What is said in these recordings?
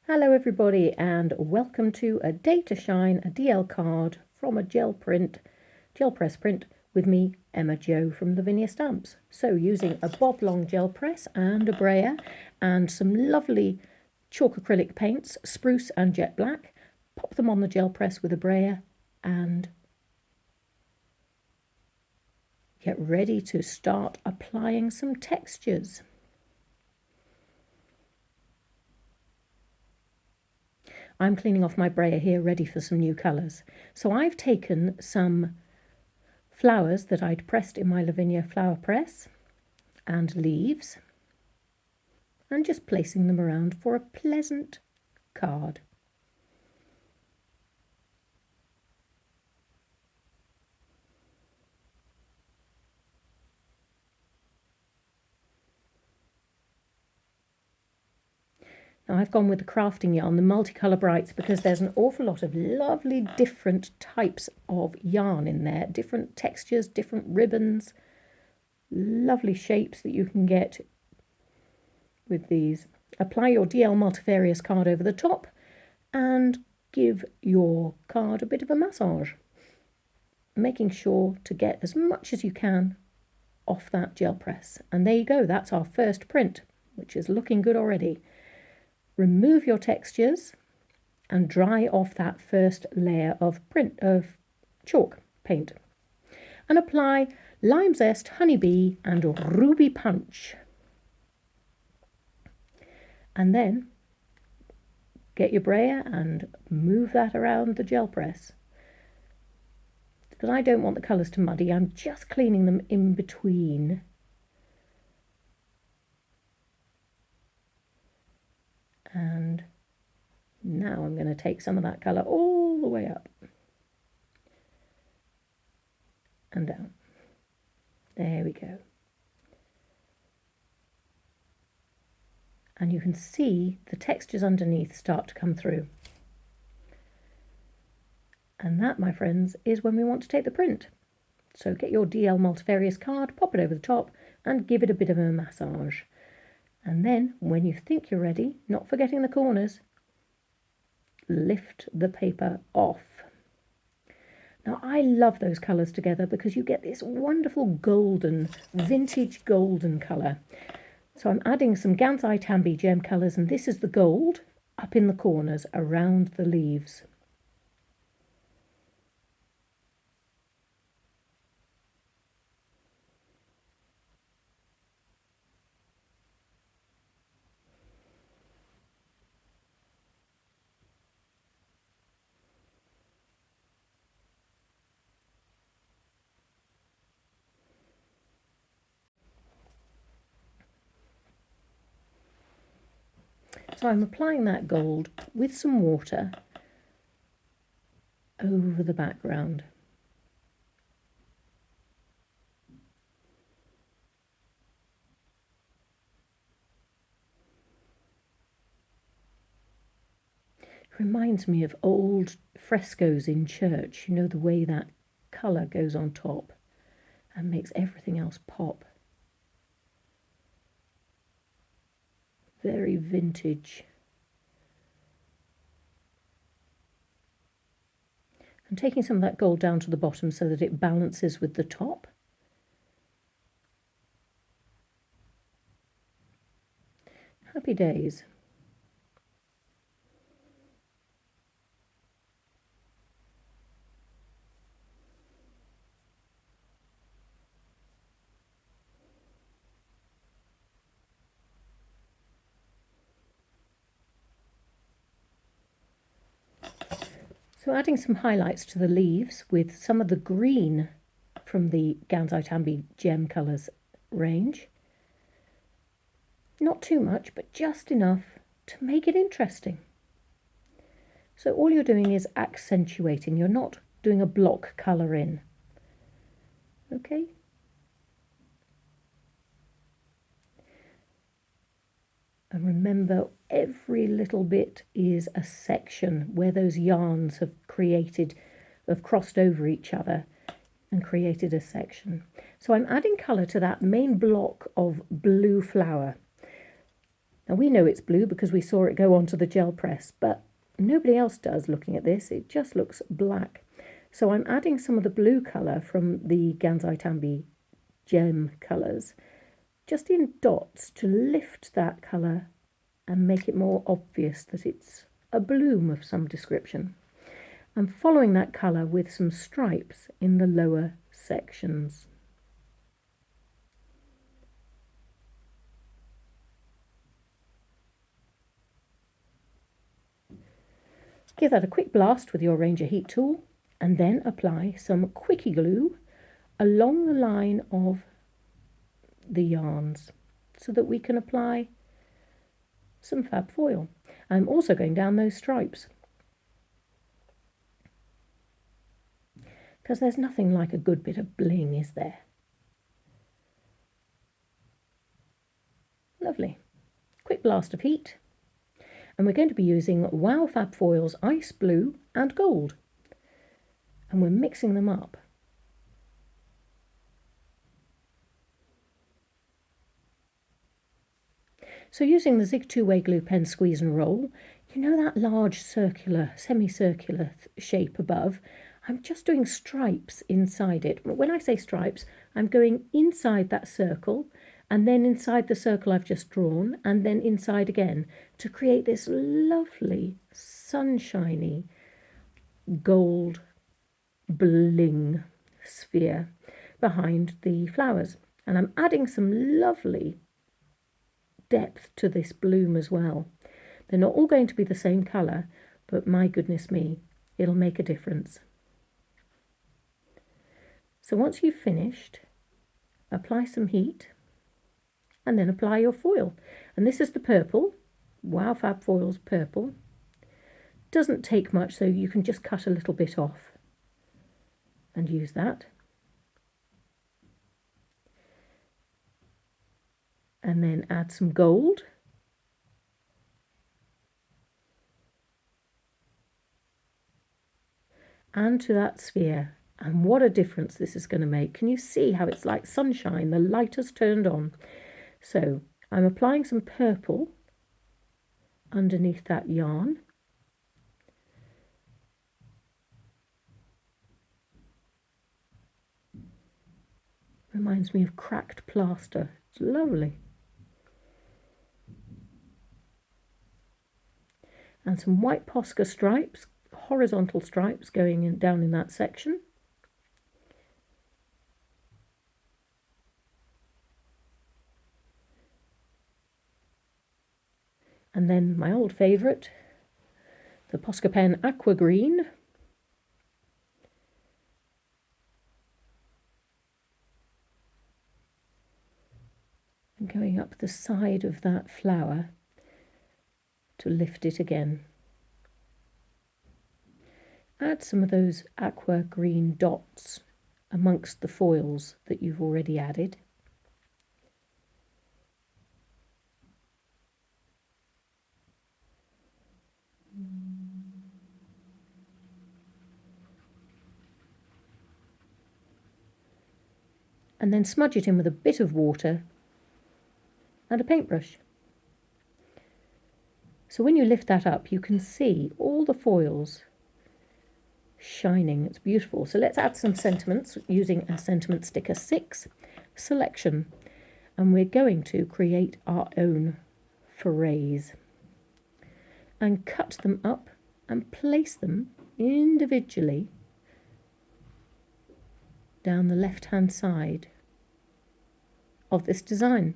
Hello everybody and welcome to A Day to Shine, a DL card from a gel press print with me, Emma Jo from Lavinia Stamps. So using a Boblong Gel Press and a brayer and some lovely chalk acrylic paints, spruce and jet black, pop them on the gel press with a brayer and get ready to start applying some textures. I'm cleaning off my brayer here, ready for some new colours. So I've taken some flowers that I'd pressed in my Lavinia flower press and leaves and just placing them around for a pleasant card. Now I've gone with the crafting yarn, the multicolour brights, because there's an awful lot of lovely different types of yarn in there, different textures, different ribbons, lovely shapes that you can get with these. Apply your DL multifarious card over the top and give your card a bit of a massage, making sure to get as much as you can off that gel press. And there you go, that's our first print, which is looking good already. Remove your textures and dry off that first layer of chalk paint and apply Lime Zest, Honeybee and Ruby Punch. And then get your brayer and move that around the gel press. Because I don't want the colours to muddy, I'm just cleaning them in between. And now I'm going to take some of that colour all the way up and down. There we go. And you can see the textures underneath start to come through. And that, my friends, is when we want to take the print. So get your DL multifarious card, pop it over the top and give it a bit of a massage. And then, when you think you're ready, not forgetting the corners, lift the paper off. Now, I love those colours together because you get this wonderful golden, vintage golden colour. So I'm adding some Gansai Tambi Gem Colours, and this is the gold up in the corners around the leaves. So I'm applying that gold with some water over the background. It reminds me of old frescoes in church, you know, the way that colour goes on top and makes everything else pop. Very vintage. I'm taking some of that gold down to the bottom so that it balances with the top. Happy days. So adding some highlights to the leaves with some of the green from the Gansai Tambi Gem Colours range. Not too much, but just enough to make it interesting. So all you're doing is accentuating, you're not doing a block colour in. Okay? And remember, every little bit is a section where those yarns have crossed over each other and created a section. So I'm adding colour to that main block of blue flower. Now we know it's blue because we saw it go onto the gel press, but nobody else does looking at this. It just looks black. So I'm adding some of the blue colour from the Gansai Tambi Gem Colours just in dots to lift that colour and make it more obvious that it's a bloom of some description. I'm following that colour with some stripes in the lower sections. Give that a quick blast with your Ranger heat tool and then apply some quickie glue along the line of the yarns so that we can apply some Fab Foil. I'm also going down those stripes because there's nothing like a good bit of bling, is there? Lovely. Quick blast of heat. And we're going to be using Wow Fab Foils Ice Blue and Gold. And we're mixing them up. So using the Zig two-way glue pen squeeze and roll, you know that large circular, semicircular shape above? I'm just doing stripes inside it. When I say stripes, I'm going inside that circle and then inside the circle I've just drawn and then inside again to create this lovely sunshiny gold bling sphere behind the flowers. And I'm adding some lovely depth to this bloom as well. They're not all going to be the same colour, but my goodness me, it'll make a difference. So once you've finished, apply some heat and then apply your foil. And this is the purple, Wow Fab Foils purple. Doesn't take much, so you can just cut a little bit off and use that. And then add some gold. And to that sphere. And what a difference this is going to make. Can you see how it's like sunshine? The light has turned on. So I'm applying some purple underneath that yarn. Reminds me of cracked plaster. It's lovely. And some white Posca stripes, horizontal stripes going down in that section. And then my old favourite, the Posca pen Aqua Green. And going up the side of that flower to lift it again. Add some of those aqua green dots amongst the foils that you've already added. And then smudge it in with a bit of water and a paintbrush. So when you lift that up, you can see all the foils shining. It's beautiful. So let's add some sentiments using a sentiment sticker 6 selection. And we're going to create our own forays and cut them up and place them individually down the left-hand side of this design.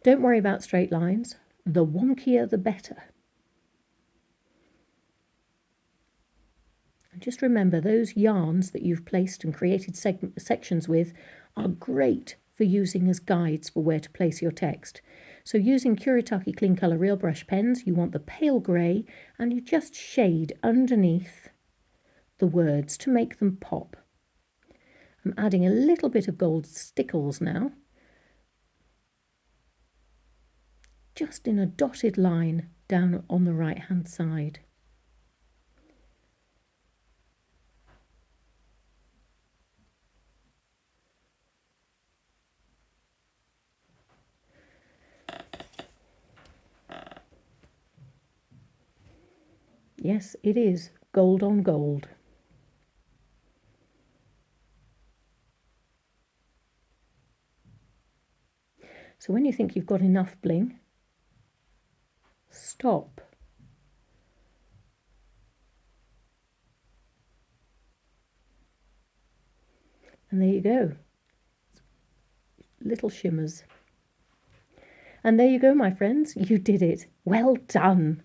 Don't worry about straight lines. The wonkier the better. And just remember, those yarns that you've placed and created sections with are great for using as guides for where to place your text. So using Kuretake Clean Colour Real Brush pens, you want the pale grey and you just shade underneath the words to make them pop. I'm adding a little bit of gold stickles now, just in a dotted line down on the right hand side. Yes, it is gold on gold. So when you think you've got enough bling, stop. And there you go. Little shimmers. And there you go, my friends. You did it. Well done.